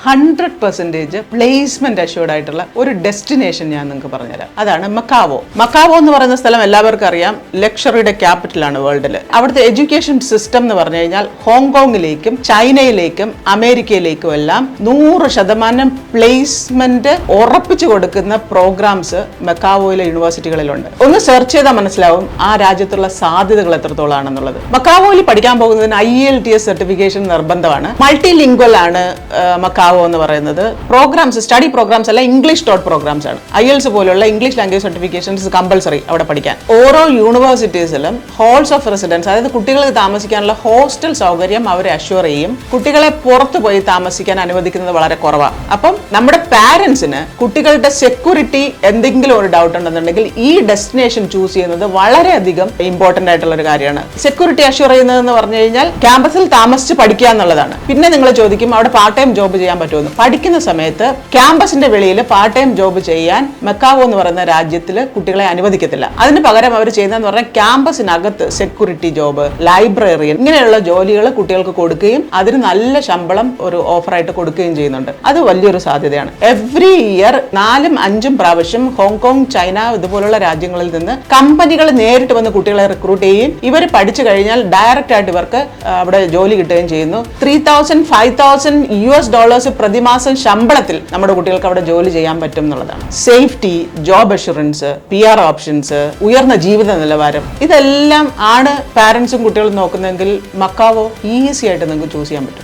100% placement assured ആയിട്ടുള്ള ഒരു destination ഞാൻ നിങ്ങൾക്ക് പറഞ്ഞുതരാം. അതാണ് മക്കാവോ. മക്കാവോ എന്ന് പറയുന്ന സ്ഥലം എല്ലാവർക്കും അറിയാം, ലക്ഷറിയുടെ ക്യാപിറ്റലാണ് വേൾഡിൽ. അവിടുത്തെ എഡ്യൂക്കേഷൻ സിസ്റ്റം എന്ന് പറഞ്ഞു കഴിഞ്ഞാൽ ഹോങ്കോങ്ങിലേക്കും ചൈനയിലേക്കും അമേരിക്കയിലേക്കും എല്ലാം 100% പ്ലേസ്മെന്റ് ഉറപ്പിച്ചു കൊടുക്കുന്ന പ്രോഗ്രാംസ് മക്കാവോയിലെ യൂണിവേഴ്സിറ്റികളിലുണ്ട്. ഒന്ന് സെർച്ച് ചെയ്താൽ മനസ്സിലാവും ആ രാജ്യത്തുള്ള സാധ്യതകൾ എത്രത്തോളാണെന്നുള്ളത്. മക്കാവോയിൽ പഠിക്കാൻ പോകുന്നതിന് IELTS സർട്ടിഫിക്കേഷൻ നിർബന്ധമാണ്. മൾട്ടി ലിംഗ്വൽ ആണ് മക്കാവോ എന്ന് പറയുന്നത്. പ്രോഗ്രാംസ്, സ്റ്റഡി പ്രോഗ്രാംസ് അല്ല, ഇംഗ്ലീഷ് ടോട്ട് പ്രോഗ്രാംസ് ആണ്. IELTS പോലുള്ള ഇംഗ്ലീഷ് ലാംഗ്വേജ് സർട്ടിഫിക്കേഷൻസ് കമ്പൽസറി അവിടെ പഠിക്കാൻ. ഓരോ യൂണിവേഴ്സിറ്റീസിലും ഹോൾസ് ഓഫ് റെസിഡൻസ്, അതായത് കുട്ടികൾക്ക് താമസിക്കാനുള്ള ഹോസ്റ്റൽ സൗകര്യം അവരെ അഷ്യൂർ ചെയ്യും. കുട്ടികളെ പുറത്തു പോയി താമസിക്കാൻ അനുവദിക്കുന്നത് വളരെ കുറവാണ്. അപ്പം നമ്മുടെ പാരന്റ്സിന് കുട്ടികളുടെ സെക്യൂരിറ്റി എന്തെങ്കിലും ഒരു ഡൗട്ട് ഉണ്ടെന്നുണ്ടെങ്കിൽ ഈ ഡെസ്റ്റിനേഷൻ ചൂസ് ചെയ്യുന്നത് വളരെയധികം ഇമ്പോർട്ടന്റ് ആയിട്ടുള്ള ഒരു കാര്യമാണ്. സെക്യൂരിറ്റി അഷ്യൂർ ചെയ്യുന്നതെന്ന് പറഞ്ഞു കഴിഞ്ഞാൽ ക്യാമ്പസിൽ താമസിച്ച് പഠിക്കുക എന്നുള്ളതാണ്. പിന്നെ നിങ്ങൾ ചോദിക്കും അവിടെ പാർട്ട് ടൈം ജോബ് ചെയ്യാൻ പറ്റുമെന്ന്. പഠിക്കുന്ന സമയത്ത് ക്യാമ്പസിന്റെ വെളിയിൽ പാർട്ട് ടൈം ജോബ് ചെയ്യാൻ മക്കാവോ എന്ന് പറയുന്ന രാജ്യത്തിൽ കുട്ടികളെ അനുവദിക്കത്തില്ല. അതിന് പകരം അവർ ചെയ്യുന്നതെന്ന് പറഞ്ഞാൽ ക്യാമ്പസിനകത്ത് സെക്യൂരിറ്റി ജോബ്, ലൈബ്രറിയൻ, ഇങ്ങനെയുള്ള ജോലികൾ കുട്ടികൾക്ക് കൊടുക്കുകയും അതിന് നല്ല ശമ്പളം ഒരു ഓഫറായിട്ട് കൊടുക്കുകയും ചെയ്യുന്നുണ്ട്. അത് വലിയൊരു സാധ്യതയാണ്. എവ്രി ഇയർ 4-5 പ്രാവശ്യം ഹോങ്കോങ്, ചൈന ഇതുപോലുള്ള രാജ്യങ്ങളിൽ നിന്ന് കമ്പനികൾ നേരിട്ട് വന്ന് കുട്ടികളെ റിക്രൂട്ട് ചെയ്യും. ഇവർ പഠിച്ചു കഴിഞ്ഞാൽ ഡയറക്റ്റ് ആയിട്ട് ഇവർക്ക് അവിടെ ജോലി കിട്ടുകയും ചെയ്യുന്നു. $3,000-5,000 പ്രതിമാസം ശമ്പളത്തിൽ നമ്മുടെ കുട്ടികൾക്ക് അവിടെ ജോലി ചെയ്യാൻ പറ്റും എന്നുള്ളതാണ്. Safety, job assurance, PR options, ഉയർന്ന ജീവിത നിലവാരം, ഇതെല്ലാം ആണ് പാരന്റ്സും കുട്ടികളും നോക്കുന്നതെങ്കിൽ മക്കാവോ ഈസി ആയിട്ട് നിങ്ങൾക്ക് ചൂസ് ചെയ്യാൻ പറ്റും.